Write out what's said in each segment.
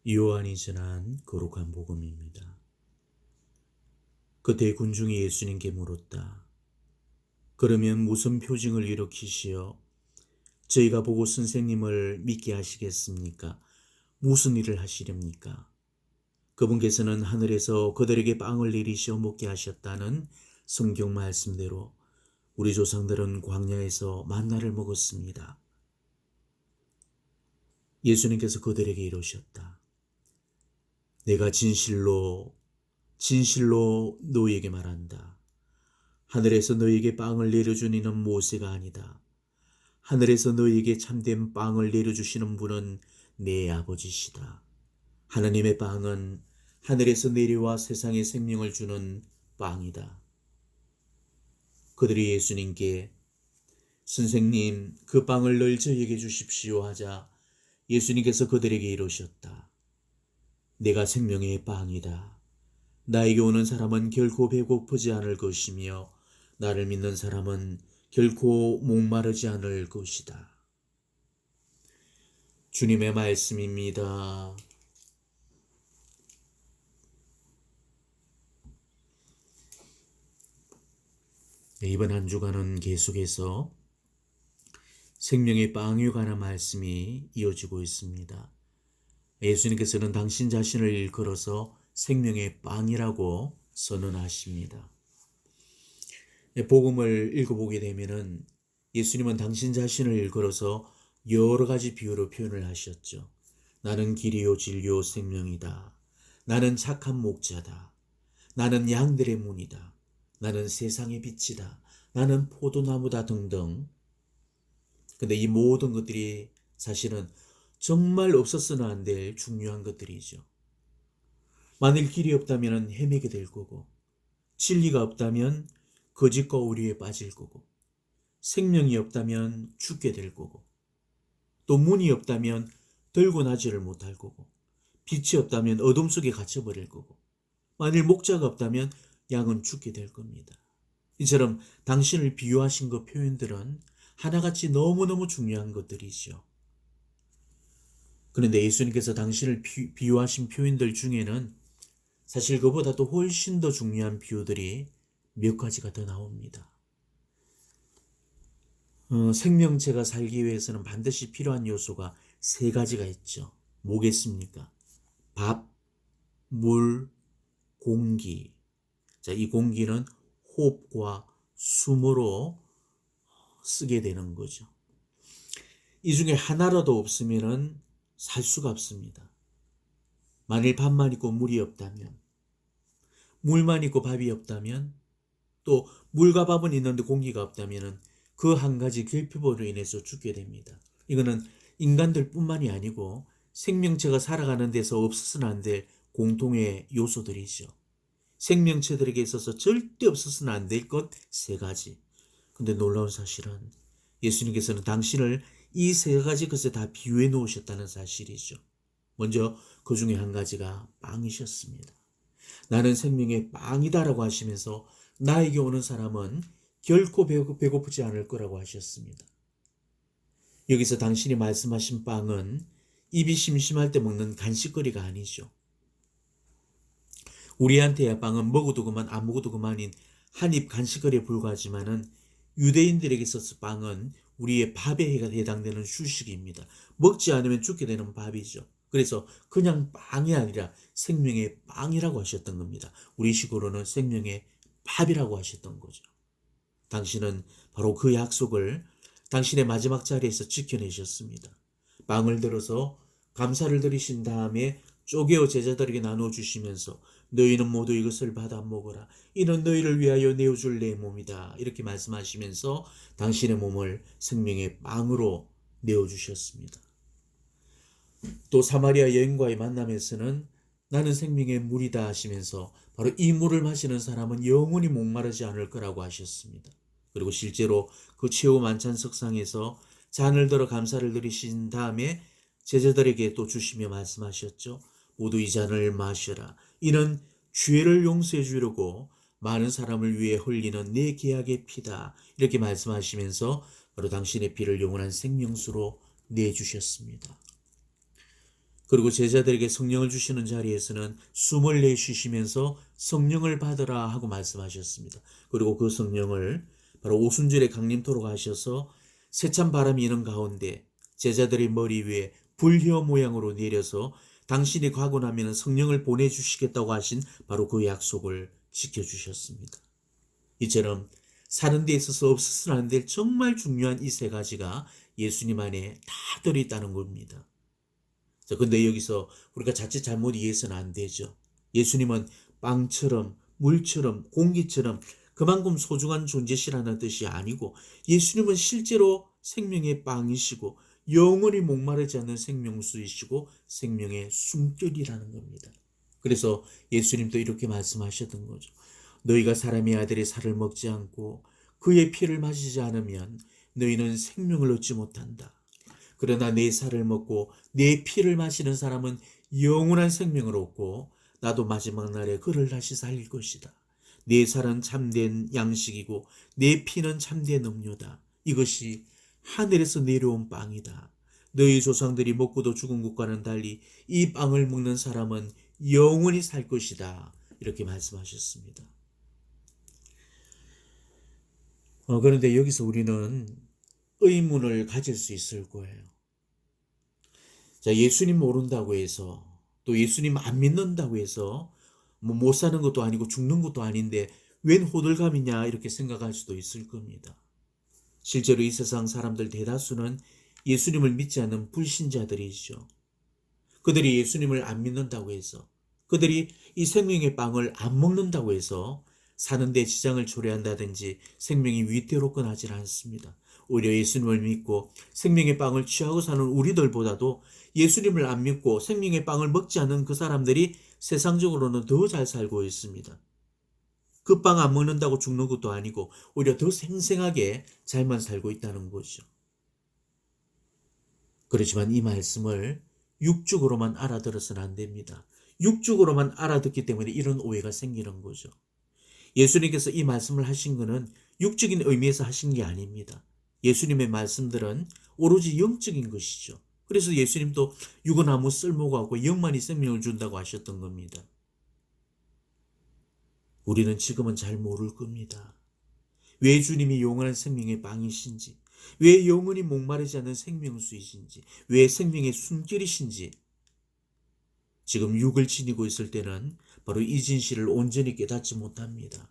요한이 전한 거룩한 복음입니다. 그때 군중이 예수님께 물었다. 그러면 무슨 표징을 일으키시어 저희가 보고 선생님을 믿게 하시겠습니까? 무슨 일을 하시렵니까? 그분께서는 하늘에서 그들에게 빵을 내리시어 먹게 하셨다는 성경 말씀대로 우리 조상들은 광야에서 만나를 먹었습니다. 예수님께서 그들에게 이르셨다. 내가 진실로 너희에게 말한다. 하늘에서 너희에게 빵을 내려준 이는 모세가 아니다. 하늘에서 너희에게 참된 빵을 내려주시는 분은 내 아버지시다. 하나님의 빵은 하늘에서 내려와 세상에 생명을 주는 빵이다. 그들이 예수님께 선생님, 그 빵을 늘 저희에게 주십시오 하자 예수님께서 그들에게 이르셨다. 내가 생명의 빵이다. 나에게 오는 사람은 결코 배고프지 않을 것이며 나를 믿는 사람은 결코 목마르지 않을 것이다. 주님의 말씀입니다. 이번 한 주간은 계속해서 생명의 빵에 관한 말씀이 이어지고 있습니다. 예수님께서는 당신 자신을 일컬어서 생명의 빵이라고 선언하십니다. 복음을 읽어보게 되면은 예수님은 당신 자신을 일컬어서 여러 가지 비유로 표현을 하셨죠. 나는 길이요 진리요 생명이다. 나는 착한 목자다. 나는 양들의 문이다. 나는 세상의 빛이다. 나는 포도나무다 등등. 근데 이 모든 것들이 사실은 정말 없었어는 안 될 중요한 것들이죠. 만일 길이 없다면 헤매게 될 거고, 진리가 없다면 거짓과 오류에 빠질 거고, 생명이 없다면 죽게 될 거고, 또 문이 없다면 들고 나지를 못할 거고, 빛이 없다면 어둠 속에 갇혀버릴 거고, 만일 목자가 없다면 양은 죽게 될 겁니다. 이처럼 당신을 비유하신 그 표현들은 하나같이 너무너무 중요한 것들이죠. 그런데 예수님께서 당신을 비유하신 표현들 중에는 사실 그보다도 훨씬 더 중요한 비유들이 몇 가지가 더 나옵니다. 생명체가 살기 위해서는 반드시 필요한 요소가 세 가지가 있죠. 뭐겠습니까? 밥, 물, 공기. 자, 이 공기는 호흡과 숨으로 쓰게 되는 거죠. 이 중에 하나라도 없으면 살 수가 없습니다. 만일 밥만 있고 물이 없다면, 물만 있고 밥이 없다면, 또 물과 밥은 있는데 공기가 없다면 그 한 가지 결핍으로 인해서 죽게 됩니다. 이거는 인간들 뿐만이 아니고 생명체가 살아가는 데서 없어서는 안 될 공통의 요소들이죠. 생명체들에게 있어서 절대 없어서는 안 될 것 세 가지. 근데 놀라운 사실은 예수님께서는 당신을 이 세 가지 것에 다 비유해 놓으셨다는 사실이죠. 먼저 그 중에 한 가지가 빵이셨습니다. 나는 생명의 빵이다라고 하시면서 나에게 오는 사람은 결코 배고프지 않을 거라고 하셨습니다. 여기서 당신이 말씀하신 빵은 입이 심심할 때 먹는 간식거리가 아니죠. 우리한테야 빵은 먹어도 그만 안 먹어도 그만인 한입 간식거리에 불과하지만은 유대인들에게 있어서 빵은 우리의 밥에 해당되는 휴식입니다. 먹지 않으면 죽게 되는 밥이죠. 그래서 그냥 빵이 아니라 생명의 빵이라고 하셨던 겁니다. 우리식으로는 생명의 밥이라고 하셨던 거죠. 당신은 바로 그 약속을 당신의 마지막 자리에서 지켜내셨습니다. 빵을 들어서 감사를 드리신 다음에 쪼개어 제자들에게 나눠주시면서 너희는 모두 이것을 받아 먹어라. 이는 너희를 위하여 내어줄 내 몸이다. 이렇게 말씀하시면서 당신의 몸을 생명의 빵으로 내어주셨습니다. 또 사마리아 여인과의 만남에서는 나는 생명의 물이다 하시면서 바로 이 물을 마시는 사람은 영원히 목마르지 않을 거라고 하셨습니다. 그리고 실제로 그 최후 만찬 석상에서 잔을 들어 감사를 드리신 다음에 제자들에게 또 주시며 말씀하셨죠. 모두 이 잔을 마셔라. 이는 죄를 용서해 주려고 많은 사람을 위해 흘리는 내 계약의 피다. 이렇게 말씀하시면서 바로 당신의 피를 영원한 생명수로 내주셨습니다. 그리고 제자들에게 성령을 주시는 자리에서는 숨을 내쉬시면서 성령을 받으라 하고 말씀하셨습니다. 그리고 그 성령을 바로 오순절에 강림토록 하셔서 세찬 바람이 이는 가운데 제자들의 머리 위에 불휘어 모양으로 내려서 당신이 가고 나면 성령을 보내주시겠다고 하신 바로 그 약속을 지켜주셨습니다. 이처럼 사는 데 있어서 없어서는 안 될 정말 중요한 이 세 가지가 예수님 안에 다 들어있다는 겁니다. 근데 여기서 우리가 자칫 잘못 이해해서는 안 되죠. 예수님은 빵처럼 물처럼 공기처럼 그만큼 소중한 존재시라는 뜻이 아니고 예수님은 실제로 생명의 빵이시고 영원히 목마르지 않는 생명수이시고 생명의 숨결이라는 겁니다. 그래서 예수님도 이렇게 말씀하셨던 거죠. 너희가 사람의 아들의 살을 먹지 않고 그의 피를 마시지 않으면 너희는 생명을 얻지 못한다. 그러나 내 살을 먹고 내 피를 마시는 사람은 영원한 생명을 얻고 나도 마지막 날에 그를 다시 살릴 것이다. 내 살은 참된 양식이고 내 피는 참된 음료다. 이것이 하늘에서 내려온 빵이다. 너희 조상들이 먹고도 죽은 것과는 달리 이 빵을 먹는 사람은 영원히 살 것이다. 이렇게 말씀하셨습니다. 그런데 여기서 우리는 의문을 가질 수 있을 거예요. 자, 예수님 모른다고 해서 또 예수님 안 믿는다고 해서 못 사는 것도 아니고 죽는 것도 아닌데 웬 호들갑이냐 이렇게 생각할 수도 있을 겁니다. 실제로 이 세상 사람들 대다수는 예수님을 믿지 않는 불신자들이죠. 그들이 예수님을 안 믿는다고 해서 그들이 이 생명의 빵을 안 먹는다고 해서 사는데 지장을 초래한다든지 생명이 위태롭거나 하질 않습니다. 오히려 예수님을 믿고 생명의 빵을 취하고 사는 우리들보다도 예수님을 안 믿고 생명의 빵을 먹지 않는 그 사람들이 세상적으로는 더 잘 살고 있습니다. 그 빵 안 먹는다고 죽는 것도 아니고 오히려 더 생생하게 잘만 살고 있다는 거죠. 그렇지만 이 말씀을 육적으로만 알아들어서는 안 됩니다. 육적으로만 알아듣기 때문에 이런 오해가 생기는 거죠. 예수님께서 이 말씀을 하신 것은 육적인 의미에서 하신 게 아닙니다. 예수님의 말씀들은 오로지 영적인 것이죠. 그래서 예수님도 육은 아무 쓸모가 없고 영만이 생명을 준다고 하셨던 겁니다. 우리는 지금은 잘 모를 겁니다. 왜 주님이 영원한 생명의 빵이신지, 왜 영원히 목마르지 않는 생명수이신지, 왜 생명의 숨결이신지 지금 육을 지니고 있을 때는 바로 이 진실을 온전히 깨닫지 못합니다.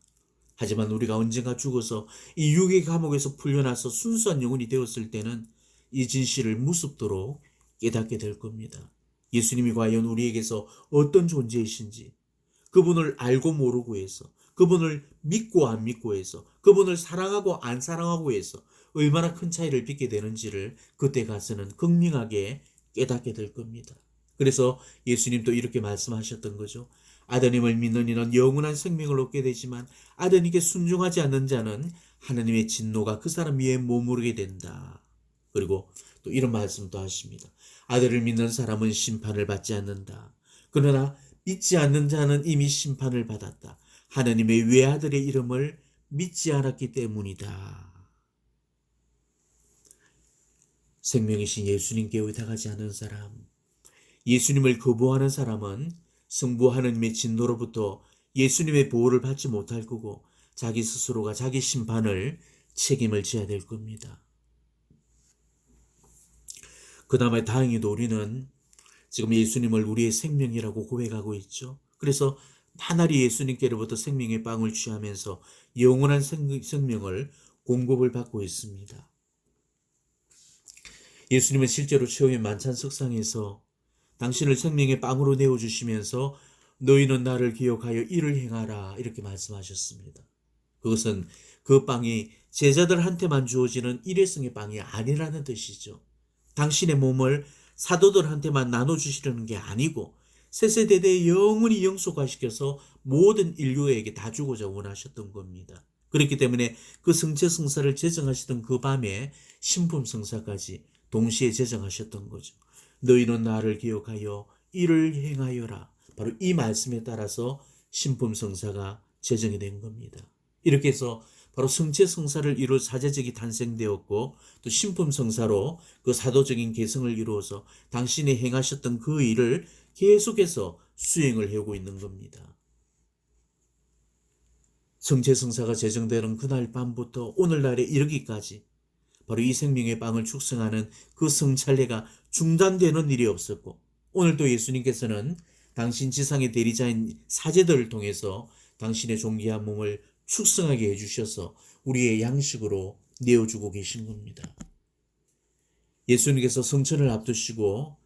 하지만 우리가 언젠가 죽어서 이 육의 감옥에서 풀려나서 순수한 영혼이 되었을 때는 이 진실을 무섭도록 깨닫게 될 겁니다. 예수님이 과연 우리에게서 어떤 존재이신지, 그분을 알고 모르고 해서, 그분을 믿고 안 믿고 해서, 그분을 사랑하고 안 사랑하고 해서 얼마나 큰 차이를 빚게 되는지를 그때 가서는 극명하게 깨닫게 될 겁니다. 그래서 예수님도 이렇게 말씀하셨던 거죠. 아드님을 믿는 이는 영원한 생명을 얻게 되지만 아드님께 순종하지 않는 자는 하나님의 진노가 그 사람 위에 머무르게 된다. 그리고 또 이런 말씀도 하십니다. 아들을 믿는 사람은 심판을 받지 않는다. 그러나 믿지 않는 자는 이미 심판을 받았다. 하나님의 외아들의 이름을 믿지 않았기 때문이다. 생명이신 예수님께 의탁하지 않은 사람, 예수님을 거부하는 사람은 성부 하나님의 진노로부터 예수님의 보호를 받지 못할 거고 자기 스스로가 자기 심판을 책임을 져야 될 겁니다. 그다음에 다행히도 우리는 지금 예수님을 우리의 생명이라고 고백하고 있죠. 그래서 나날이 예수님께로부터 생명의 빵을 취하면서 영원한 생명을 공급을 받고 있습니다. 예수님은 실제로 최후의 만찬 석상에서 당신을 생명의 빵으로 내어주시면서 너희는 나를 기억하여 이를 행하라 이렇게 말씀하셨습니다. 그것은 그 빵이 제자들한테만 주어지는 일회성의 빵이 아니라는 뜻이죠. 당신의 몸을 사도들한테만 나눠주시려는 게 아니고 세세대대에 영원히 영속화시켜서 모든 인류에게 다 주고자 원하셨던 겁니다. 그렇기 때문에 그 성체성사를 제정하시던 그 밤에 신품성사까지 동시에 제정하셨던 거죠. 너희는 나를 기억하여 이를 행하여라. 바로 이 말씀에 따라서 신품성사가 제정이 된 겁니다. 이렇게 해서 바로 성체 성사를 이룰 사제적이 탄생되었고 또 신품 성사로 그 사도적인 계승을 이루어서 당신이 행하셨던 그 일을 계속해서 수행을 해오고 있는 겁니다. 성체 성사가 제정되는 그날 밤부터 오늘날에 이르기까지 바로 이 생명의 빵을 축성하는 그 성찬례가 중단되는 일이 없었고 오늘도 예수님께서는 당신 지상의 대리자인 사제들을 통해서 당신의 존귀한 몸을 축성하게 해주셔서 우리의 양식으로 내어주고 계신 겁니다. 예수님께서 성천을 앞두시고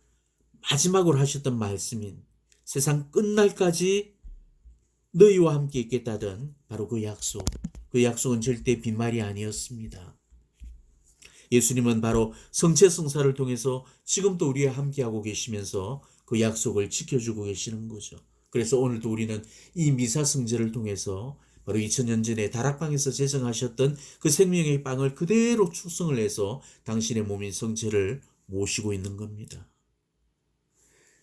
마지막으로 하셨던 말씀인 세상 끝날까지 너희와 함께 있겠다던 바로 그 약속. 그 약속은 절대 빈말이 아니었습니다. 예수님은 바로 성체 성사를 통해서 지금도 우리와 함께하고 계시면서 그 약속을 지켜주고 계시는 거죠. 그래서 오늘도 우리는 이 미사 성제를 통해서 바로 2000년 전에 다락방에서 제정하셨던 그 생명의 빵을 그대로 축성을 해서 당신의 몸인 성체를 모시고 있는 겁니다.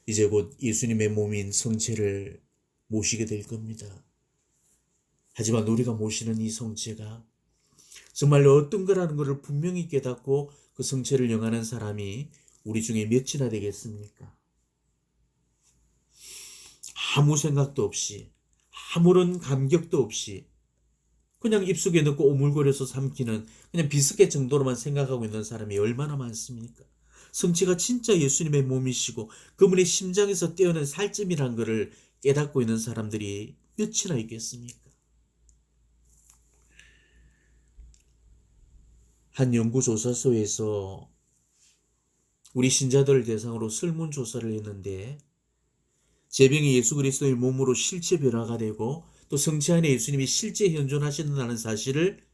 이제 곧 예수님의 몸인 성체를 모시게 될 겁니다. 하지만 우리가 모시는 이 성체가 정말로 어떤 거라는 것을 분명히 깨닫고 그 성체를 영하는 사람이 우리 중에 몇이나 되겠습니까? 아무 생각도 없이 아무런 감격도 없이 그냥 입속에 넣고 오물거려서 삼키는 그냥 비스켓 정도로만 생각하고 있는 사람이 얼마나 많습니까? 성체가 진짜 예수님의 몸이시고 그분의 심장에서 떼어낸 살점이란 것을 깨닫고 있는 사람들이 몇이나 있겠습니까? 한 연구조사소에서 우리 신자들을 대상으로 설문조사를 했는데 제병이 예수 그리스도의 몸으로 실제 변화가 되고 또 성체 안에 예수님이 실제 현존하신다는 사실을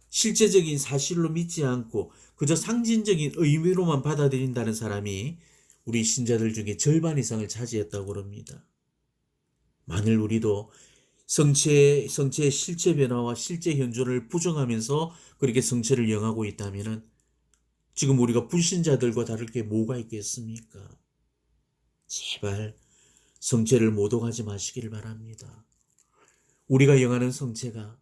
실제적인 사실로 믿지 않고 그저 상징적인 의미로만 받아들인다는 사람이 우리 신자들 중에 절반 이상을 차지했다고 합니다. 만일 우리도 성체의 실체 변화와 실제 현존을 부정하면서 그렇게 성체를 영하고 있다면 지금 우리가 불신자들과 다를 게 뭐가 있겠습니까? 제발 성체를 모독하지 마시기를 바랍니다. 우리가 영하는 성체가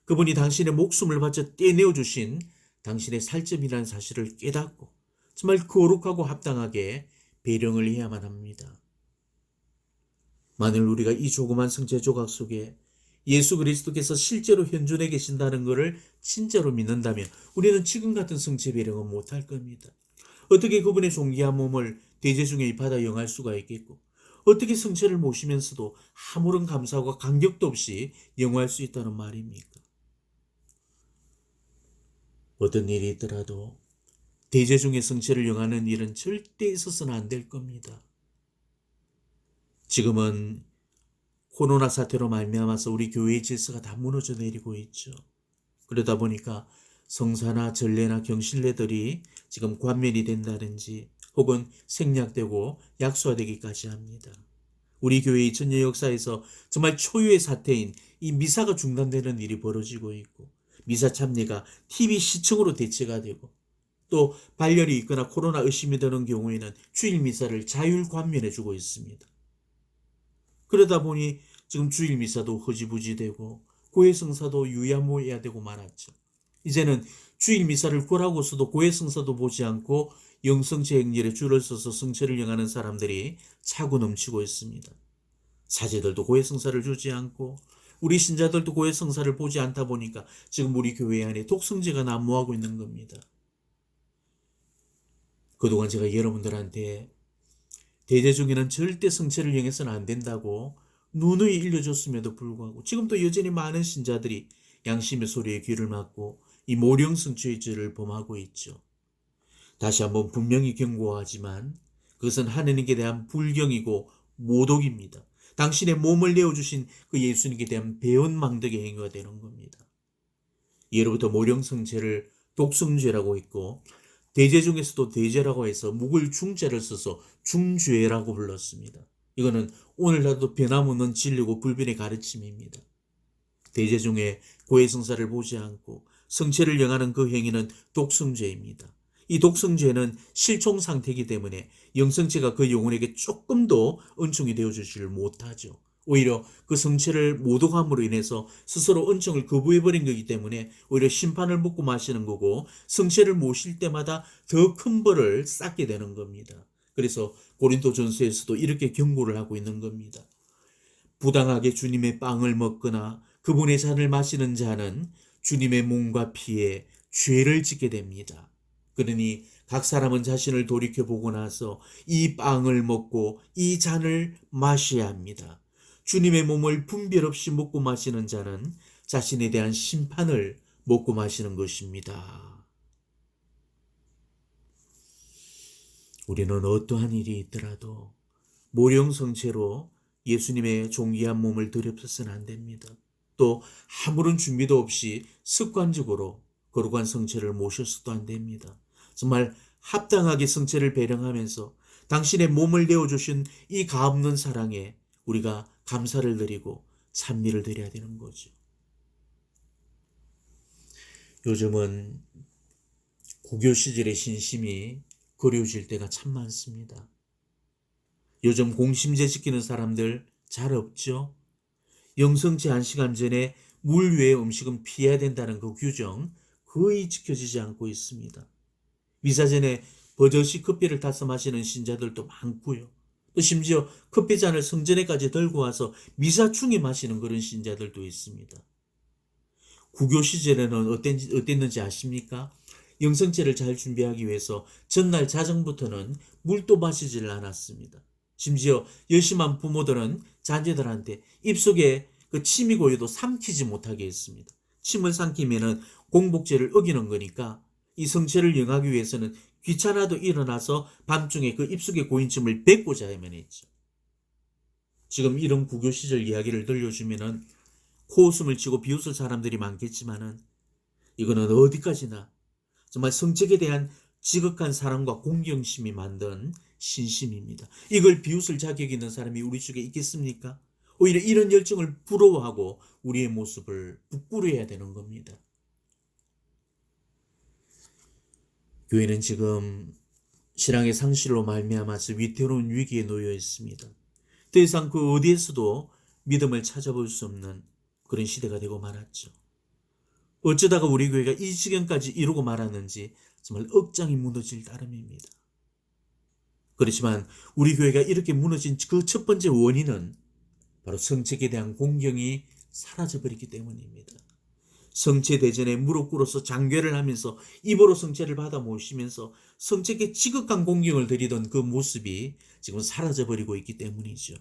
그분이 당신의 목숨을 바쳐 떼내어 주신 당신의 살점이라는 사실을 깨닫고 정말 거룩하고 합당하게 배령을 해야만 합니다. 만일 우리가 이 조그만 성체 조각 속에 예수 그리스도께서 실제로 현존해 계신다는 것을 진짜로 믿는다면 우리는 지금 같은 성체 배령은 못할 겁니다. 어떻게 그분의 존귀한 몸을 대제중에 받아 영할 수가 있겠고 어떻게 성체를 모시면서도 아무런 감사와 감격도 없이 영화할 수 있다는 말입니까? 어떤 일이 있더라도 대제중의 성체를 영하는 일은 절대 있어서는 안 될 겁니다. 지금은 코로나 사태로 말미암아서 우리 교회의 질서가 다 무너져 내리고 있죠. 그러다 보니까 성사나 전례나 경실례들이 지금 관면이 된다든지 혹은 생략되고 약소화되기까지 합니다. 우리 교회의 전례 역사에서 정말 초유의 사태인 이 미사가 중단되는 일이 벌어지고 있고 미사 참례가 TV 시청으로 대체가 되고 또 발열이 있거나 코로나 의심이 드는 경우에는 주일 미사를 자율 관면해주고 있습니다. 그러다 보니 지금 주일 미사도 허지부지되고 고해 성사도 유야무야 되고 말았죠. 이제는 주일 미사를 구라고서도 고해 성사도 보지 않고 영성체 행렬에 줄을 서서 성체를 영하는 사람들이 차고 넘치고 있습니다. 사제들도 고해 성사를 주지 않고 우리 신자들도 고해 성사를 보지 않다 보니까 지금 우리 교회 안에 독성제가 난무하고 있는 겁니다. 그동안 제가 여러분들한테 대제중에는 절대 성체를 영해서는 안 된다고 누누이 일러줬음에도 불구하고 지금도 여전히 많은 신자들이 양심의 소리에 귀를 막고 이 모령 성체의 죄를 범하고 있죠. 다시 한번 분명히 경고하지만 그것은 하느님께 대한 불경이고 모독입니다. 당신의 몸을 내어주신 그 예수님께 대한 배은망덕의 행위가 되는 겁니다. 예로부터 모령 성체를 독성죄라고 했고 대제 중에서도 대제라고 해서 묵을 중자를 써서 중죄라고 불렀습니다. 이거는 오늘날도 변함없는 진리고 불변의 가르침입니다. 대제 중에 고해성사를 보지 않고 성체를 영하는 그 행위는 독성죄입니다. 이 독성죄는 실종 상태이기 때문에 영성체가 그 영혼에게 조금도 은총이 되어주지를 못하죠. 오히려 그 성체를 모독함으로 인해서 스스로 은총을 거부해버린 거기 때문에 오히려 심판을 먹고 마시는 거고, 성체를 모실 때마다 더 큰 벌을 쌓게 되는 겁니다. 그래서 고린도전서에서도 이렇게 경고를 하고 있는 겁니다. 부당하게 주님의 빵을 먹거나 그분의 잔을 마시는 자는 주님의 몸과 피에 죄를 짓게 됩니다. 그러니 각 사람은 자신을 돌이켜보고 나서 이 빵을 먹고 이 잔을 마셔야 합니다. 주님의 몸을 분별 없이 먹고 마시는 자는 자신에 대한 심판을 먹고 마시는 것입니다. 우리는 어떠한 일이 있더라도 모령성체로 예수님의 존귀한 몸을 더럽혀서는 안 됩니다. 또 아무런 준비도 없이 습관적으로 거룩한 성체를 모셔서도 안 됩니다. 정말 합당하게 성체를 배령하면서 당신의 몸을 내어주신 이 가없는 사랑에 우리가 감사를 드리고 찬미를 드려야 되는 거죠. 요즘은 고교 시절의 신심이 그리워질 때가 참 많습니다. 요즘 공심제 지키는 사람들 잘 없죠? 영성체 1시간 전에 물 외의 음식은 피해야 된다는 그 규정 거의 지켜지지 않고 있습니다. 미사 전에 버젓이 커피를 타서 마시는 신자들도 많고요. 또 심지어 커피잔을 성전에까지 들고 와서 미사 중에 마시는 그런 신자들도 있습니다. 구교 시절에는 어땠는지 아십니까? 영성체를 잘 준비하기 위해서 전날 자정부터는 물도 마시질 않았습니다. 심지어 열심한 부모들은 자녀들한테 입속에 그 침이 고여도 삼키지 못하게 했습니다. 침을 삼키면은 공복제를 어기는 거니까 이 성체를 영하기 위해서는 귀찮아도 일어나서 밤중에 그 입속에 고인 침을 뱉고 자야만 했죠. 지금 이런 구교 시절 이야기를 들려주면은 코웃음을 치고 비웃을 사람들이 많겠지만은 이거는 어디까지나 정말 성책에 대한 지극한 사랑과 공경심이 만든 신심입니다. 이걸 비웃을 자격이 있는 사람이 우리 중에 있겠습니까? 오히려 이런 열정을 부러워하고 우리의 모습을 부끄러워해야 되는 겁니다. 교회는 지금 신앙의 상실로 말미암아서 위태로운 위기에 놓여 있습니다. 더 이상 그 어디에서도 믿음을 찾아볼 수 없는 그런 시대가 되고 말았죠. 어쩌다가 우리 교회가 이 지경까지 이루고 말았는지 정말 억장이 무너질 따름입니다. 그렇지만 우리 교회가 이렇게 무너진 그 첫 번째 원인은 바로 성책에 대한 공경이 사라져버리기 때문입니다. 성체 대전에 무릎 꿇어서 장궤를 하면서 입으로 성체를 받아 모시면서 성책에 지극한 공경을 드리던 그 모습이 지금 사라져버리고 있기 때문이죠.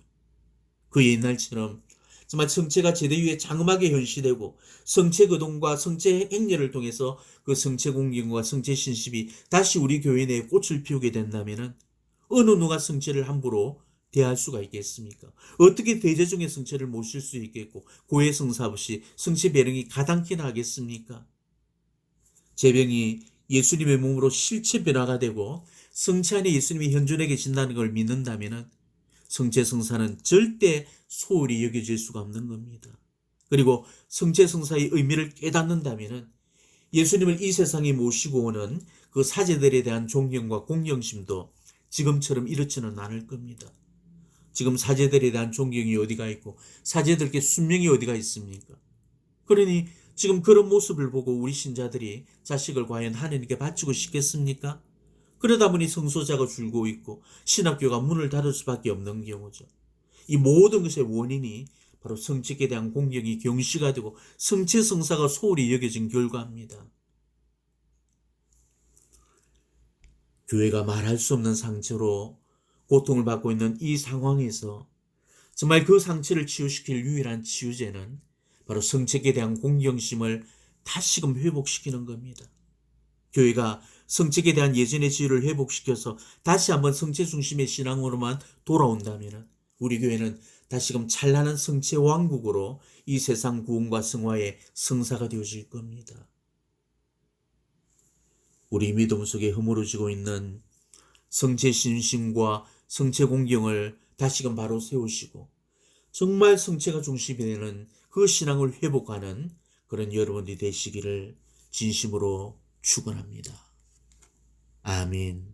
그 옛날처럼 정말 성체가 제대 위에 장엄하게 현시되고 성체 거동과 성체 행렬을 통해서 그 성체 공경과 성체 신심이 다시 우리 교회 내에 꽃을 피우게 된다면 어느 누가 성체를 함부로 대할 수가 있겠습니까? 어떻게 대제중의 성체를 모실 수 있겠고 고해 성사 없이 성체 배령이 가당키나 하겠습니까? 제병이 예수님의 몸으로 실체 변화가 되고 성체 안에 예수님이 현존해 계신다는 걸 믿는다면 성체 성사는 절대 소홀히 여겨질 수가 없는 겁니다. 그리고 성체 성사의 의미를 깨닫는다면 예수님을 이 세상에 모시고 오는 그 사제들에 대한 존경과 공경심도 지금처럼 이렇지는 않을 겁니다. 지금 사제들에 대한 존경이 어디가 있고 사제들께 순명이 어디가 있습니까? 그러니 지금 그런 모습을 보고 우리 신자들이 자식을 과연 하나님께 바치고 싶겠습니까? 그러다 보니 성소자가 줄고 있고 신학교가 문을 닫을 수밖에 없는 경우죠. 이 모든 것의 원인이 바로 성책에 대한 공경이 경시가 되고 성체 성사가 소홀히 여겨진 결과입니다. 교회가 말할 수 없는 상처로 고통을 받고 있는 이 상황에서 정말 그 상처를 치유시킬 유일한 치유제는 바로 성책에 대한 공경심을 다시금 회복시키는 겁니다. 교회가 성책에 대한 예전의 지혜를 회복시켜서 다시 한번 성체 중심의 신앙으로만 돌아온다면 우리 교회는 다시금 찬란한 성체 왕국으로 이 세상 구원과 성화의 성사가 되어질 겁니다. 우리 믿음 속에 허물어지고 있는 성체 신심과 성체 공경을 다시금 바로 세우시고 정말 성체가 중심이 되는 그 신앙을 회복하는 그런 여러분들이 되시기를 진심으로 축원합니다. 아멘.